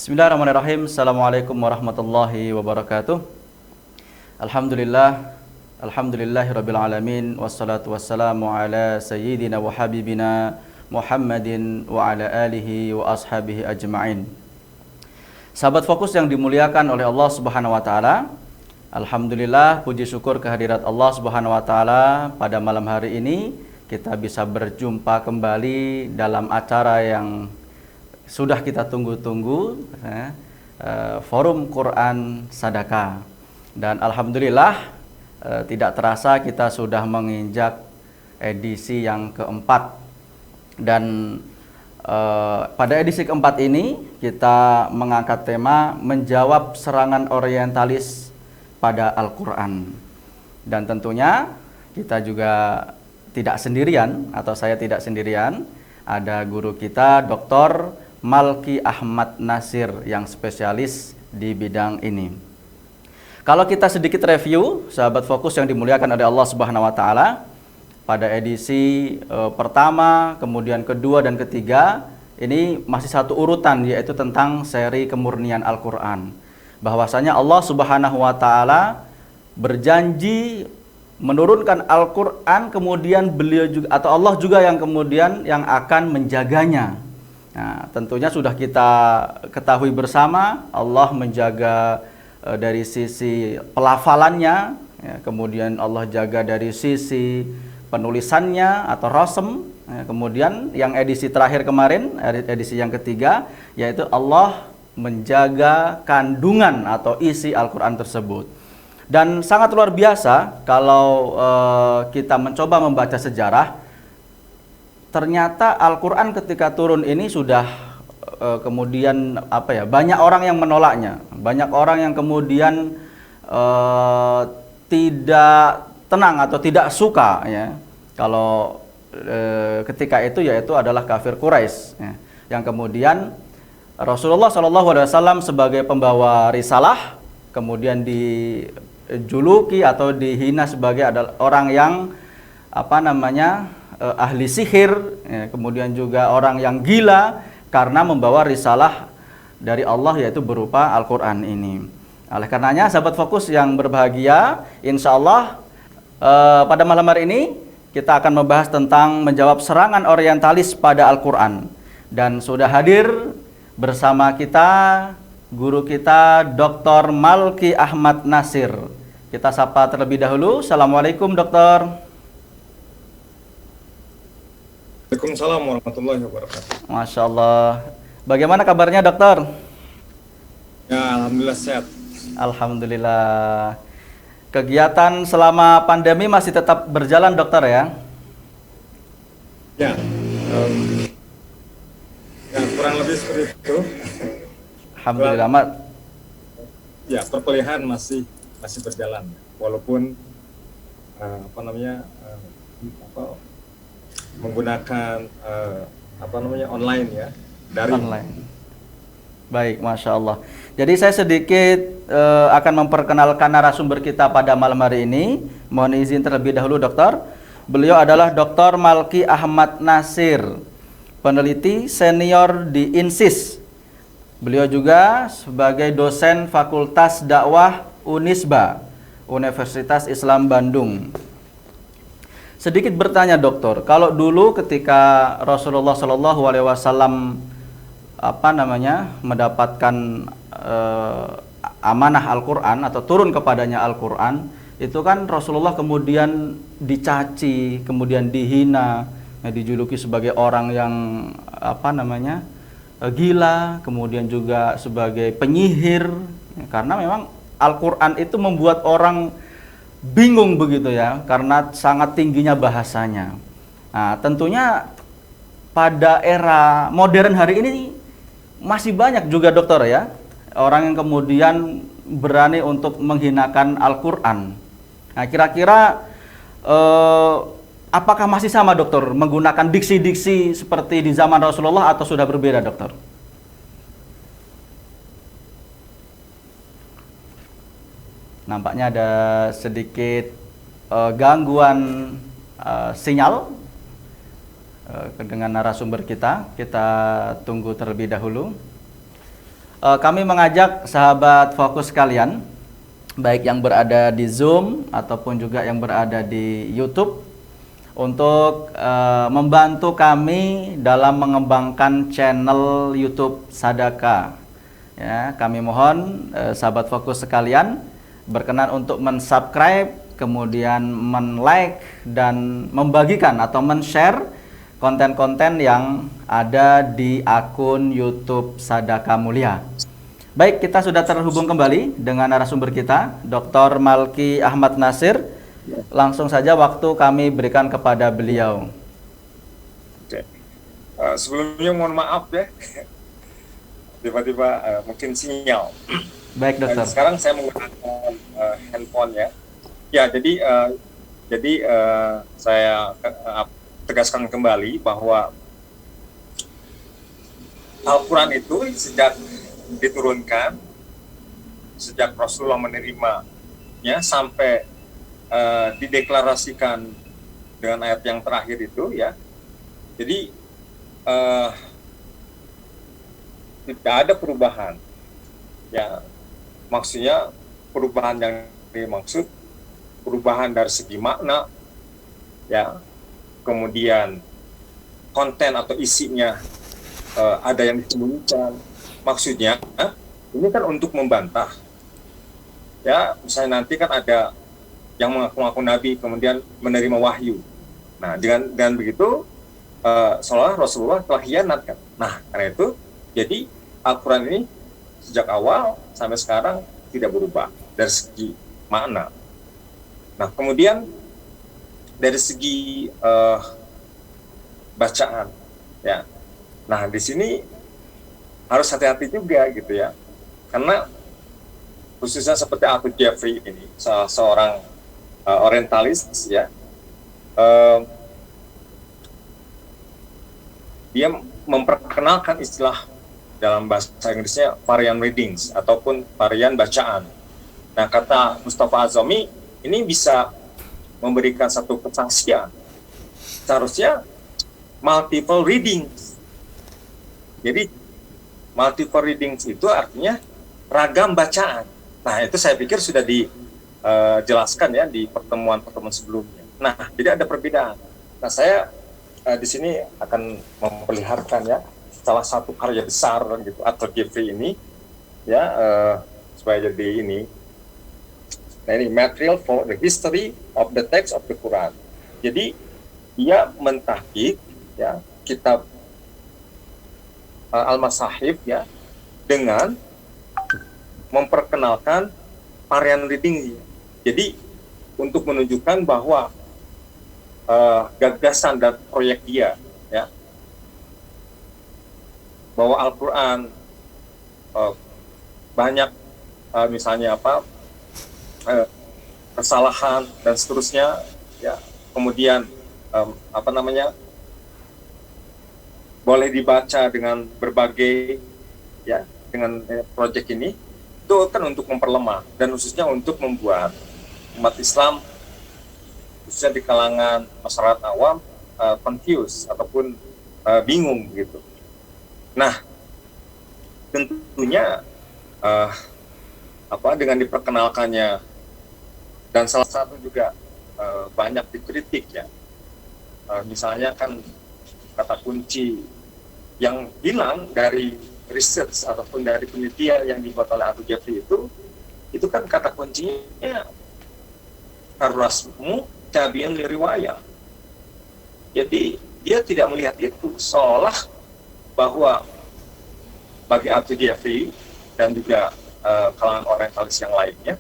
Bismillahirrahmanirrahim. Assalamualaikum warahmatullahi wabarakatuh. Alhamdulillahirabbil alamin wassalatu wassalamu ala sayyidina wa habibina Muhammadin wa ala alihi wa ashabihi ajma'in. Sahabat Fokus yang dimuliakan oleh Allah Subhanahu wa taala, alhamdulillah, puji syukur kehadirat Allah Subhanahu wa taala, pada malam hari ini kita bisa berjumpa kembali dalam acara yang sudah kita tunggu-tunggu, Forum Quran Sadaqah. Dan alhamdulillah, tidak terasa kita sudah menginjak edisi yang keempat. Dan pada edisi keempat ini kita mengangkat tema menjawab serangan orientalis pada Al-Quran. Dan tentunya kita juga tidak sendirian, atau saya tidak sendirian. Ada guru kita, Dr. Malki Ahmad Nasir, yang spesialis di bidang ini. Kalau kita sedikit review, sahabat Fokus yang dimuliakan oleh Allah Subhanahu wa taala, pada edisi pertama, kemudian kedua dan ketiga, ini masih satu urutan, yaitu tentang seri kemurnian Al-Qur'an. Bahwasanya Allah Subhanahu wa taala berjanji menurunkan Al-Qur'an, kemudian beliau juga, atau Allah juga yang kemudian yang akan menjaganya. Nah, tentunya sudah kita ketahui bersama, Allah menjaga dari sisi pelafalannya, ya, kemudian Allah jaga dari sisi penulisannya atau rasem, ya, kemudian yang edisi terakhir kemarin, edisi yang ketiga, yaitu Allah menjaga kandungan atau isi Al-Quran tersebut. Dan sangat luar biasa kalau kita mencoba membaca sejarah. Ternyata Al-Quran ketika turun ini sudah kemudian banyak orang yang menolaknya, banyak orang yang kemudian tidak tenang atau tidak suka, ya, kalau ketika itu, yaitu adalah kafir Quraisy, ya, yang kemudian Rasulullah SAW sebagai pembawa risalah kemudian dijuluki atau dihina sebagai adalah orang yang ahli sihir, ya, kemudian juga orang yang gila karena membawa risalah dari Allah, yaitu berupa Al-Quran ini. Oleh karenanya, sahabat Fokus yang berbahagia, insya Allah pada malam hari ini kita akan membahas tentang menjawab serangan orientalis pada Al-Quran. Dan sudah hadir bersama kita guru kita, Dr. Malki Ahmad Nasir. Kita sapa terlebih dahulu. Assalamualaikum, Dokter. Waalaikumsalam warahmatullahi wabarakatuh. Masya Allah. Bagaimana kabarnya, Dokter? Ya, alhamdulillah sehat. Alhamdulillah. Kegiatan selama pandemi masih tetap berjalan, Dokter, ya? Ya, kurang lebih seperti itu. Alhamdulillah, Mat. Ya, perkuliahan masih berjalan, walaupun menggunakan online, ya, dari online. Baik, Masya Allah. Jadi saya sedikit akan memperkenalkan narasumber kita pada malam hari ini. Mohon izin terlebih dahulu, Dokter. Beliau adalah Dr. Malki Ahmad Nasir, peneliti senior di INSIS. Beliau juga sebagai dosen Fakultas Dakwah Unisba, Universitas Islam Bandung. Sedikit bertanya, Dokter, kalau dulu ketika Rasulullah SAW mendapatkan amanah Al-Quran atau turun kepadanya Al-Quran, itu kan Rasulullah kemudian dicaci, kemudian dihina, dijuluki sebagai orang yang gila, kemudian juga sebagai penyihir, karena memang Al-Quran itu membuat orang bingung begitu, ya, karena sangat tingginya bahasanya. Nah, tentunya pada era modern hari ini masih banyak juga, Dokter, ya, orang yang kemudian berani untuk menghinakan Al-Quran. Nah, kira-kira apakah masih sama, Dokter, menggunakan diksi-diksi seperti di zaman Rasulullah atau sudah berbeda, Dokter? Nampaknya ada sedikit gangguan sinyal dengan narasumber kita. Kita tunggu terlebih dahulu. Kami mengajak sahabat fokus sekalian, baik yang berada di Zoom ataupun juga yang berada di YouTube, untuk membantu kami dalam mengembangkan channel YouTube Sadaka. Ya, kami mohon sahabat fokus sekalian berkenan untuk mensubscribe, kemudian men-like dan membagikan atau men-share konten-konten yang ada di akun YouTube Sadaka Mulia. Baik, kita sudah terhubung kembali dengan narasumber kita, Dr. Malki Ahmad Nasir. Langsung saja waktu kami berikan kepada beliau. Oke. Sebelumnya mohon maaf ya, tiba-tiba mungkin sinyal. Baik, dokter. Sekarang saya menggunakan handphone ya. Ya, jadi saya tegaskan kembali bahwa Al-Quran itu sejak diturunkan, sejak Rasulullah menerimanya sampai dideklarasikan dengan ayat yang terakhir itu ya. Jadi tidak ada perubahan. Ya, maksudnya perubahan yang dimaksud perubahan dari segi makna ya. Kemudian konten atau isinya ada yang disembunyikan. Maksudnya ini kan untuk membantah. Ya, misalnya nanti kan ada yang mengaku-ngaku nabi kemudian menerima wahyu. Nah, dengan begitu seolah Rasulullah telah khianat kan. Nah, karena itu jadi Al-Quran ini sejak awal sampai sekarang tidak berubah dari segi makna. Nah, kemudian dari segi bacaan ya. Nah, di sini harus hati-hati juga gitu ya, karena khususnya seperti Abu Jafri ini seorang orientalis ya, dia memperkenalkan istilah dalam bahasa Inggrisnya varian readings ataupun varian bacaan. Nah, kata Mustafa Azami ini bisa memberikan satu kesaksian. Seharusnya multiple readings. Jadi multiple readings itu artinya ragam bacaan. Nah, itu saya pikir sudah dijelaskan ya di pertemuan-pertemuan sebelumnya. Nah, jadi ada perbedaan. Nah, saya di sini akan memperlihatkan ya salah satu karya besar gitu atau Jeffrey ini ya, supaya jadi ini. Nah, ini material for the history of the text of the Quran. Jadi dia mentahqiq ya kitab Al-Masahif ya dengan memperkenalkan varian reading. Jadi untuk menunjukkan bahwa gagasan dan proyek dia ya, bahwa Al-Quran banyak misalnya kesalahan dan seterusnya ya, kemudian boleh dibaca dengan berbagai ya, dengan proyek ini itu kan untuk memperlemah dan khususnya untuk membuat umat Islam khususnya di kalangan masyarakat awam confused ataupun bingung gitu. Nah, tentunya dengan diperkenalkannya dan salah satu juga banyak dikritik ya, misalnya kan kata kunci yang hilang dari research ataupun dari penelitian yang dibuat oleh Abu Jafri itu kan kata kuncinya ar-rasmu tabi'un li riwayah. Jadi dia tidak melihat itu seolah bahwa bagi Abu Jafri dan juga kalangan orientalis yang lainnya